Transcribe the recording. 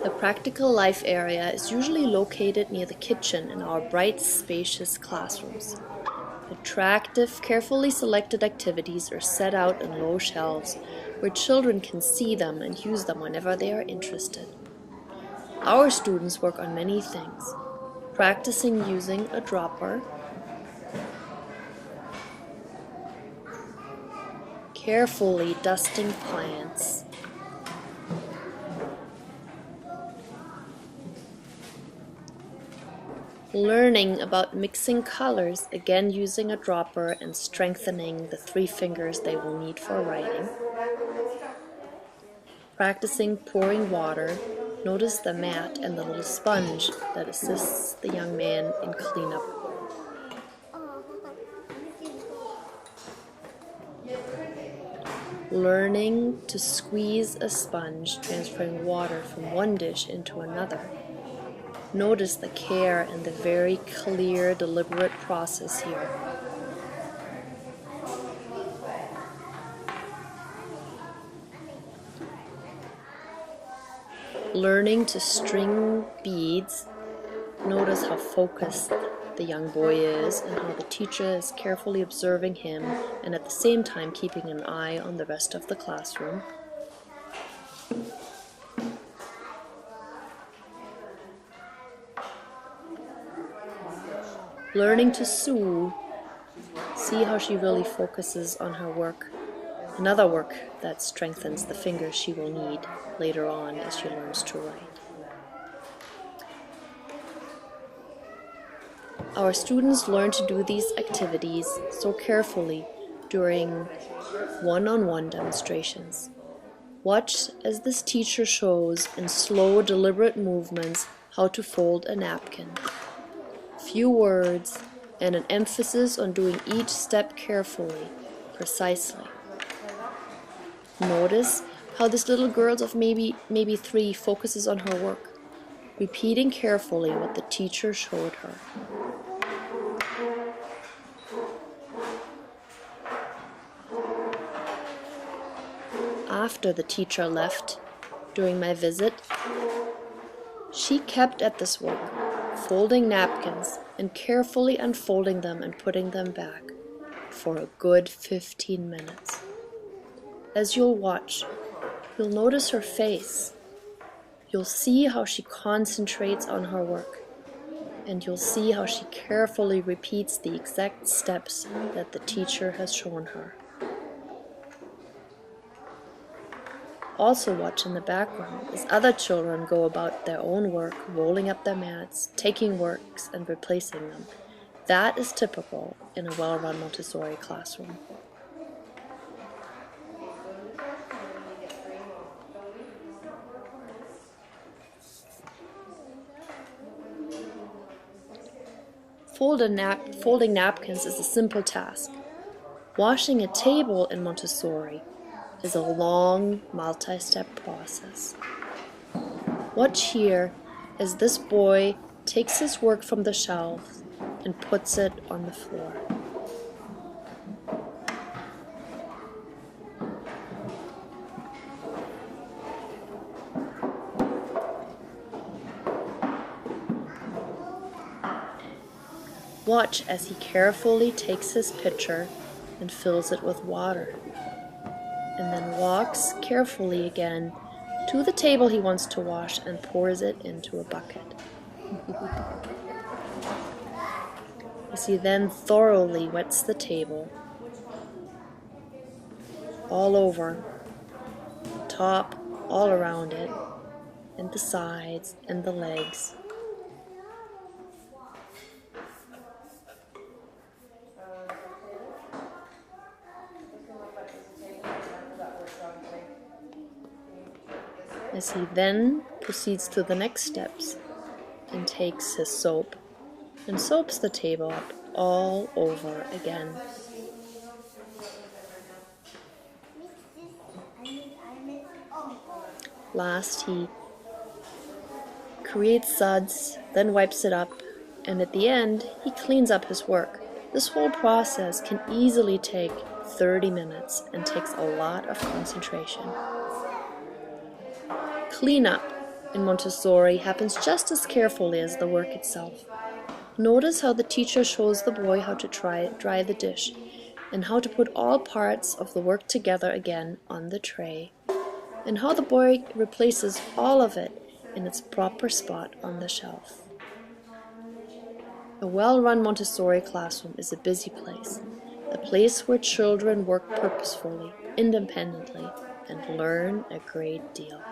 The practical life area is usually located near the kitchen in our bright, spacious classrooms. Attractive, carefully selected activities are set out on low shelves where children can see them and use them whenever they are interested. Our students work on many things, practicing using a dropper, carefully dusting plants, learning about mixing colors, again using a dropper and strengthening the 3 fingers they will need for writing. Practicing pouring water, notice the mat and the little sponge that assists the young man in cleanup. Learning to squeeze a sponge, transferring water from one dish into another. Notice the care and the very clear, deliberate process here. Learning to string beads. Notice how focused the young boy is and how the teacher is carefully observing him and at the same time keeping an eye on the rest of the classroom. Learning to sew. See how she really focuses on her work. Another work that strengthens the fingers she will need later on as she learns to write. Our students learn to do these activities so carefully during one-on-one demonstrations. Watch as this teacher shows in slow, deliberate movements how to fold a napkin. Few words and an emphasis on doing each step carefully, precisely. Notice how this little girl of maybe 3 focuses on her work, repeating carefully what the teacher showed her. After the teacher left, during my visit, she kept at this work, folding napkins and carefully unfolding them and putting them back for a good 15 minutes. As you'll watch, you'll notice her face. You'll see how she concentrates on her work, and you'll see how she carefully repeats the exact steps that the teacher has shown her. Also watch in the background as other children go about their own work, rolling up their mats, taking works and replacing them. That is typical in a well-run Montessori classroom. Folding napkins is a simple task. Washing a table in Montessori is a long, multi-step process. Watch here as this boy takes his work from the shelf and puts it on the floor. Watch as he carefully takes his pitcher and fills it with water, and then walks carefully again to the table he wants to wash and pours it into a bucket. As he then thoroughly wets the table, all over, top, all around it, and the sides and the legs. As he then proceeds to the next steps and takes his soap and soaps the table up all over again. Last, he creates suds, then wipes it up, and at the end, he cleans up his work. This whole process can easily take 30 minutes and takes a lot of concentration. Cleanup in Montessori happens just as carefully as the work itself. Notice how the teacher shows the boy how to dry the dish, and how to put all parts of the work together again on the tray, and how the boy replaces all of it in its proper spot on the shelf. A well-run Montessori classroom is a busy place, a place where children work purposefully, independently, and learn a great deal.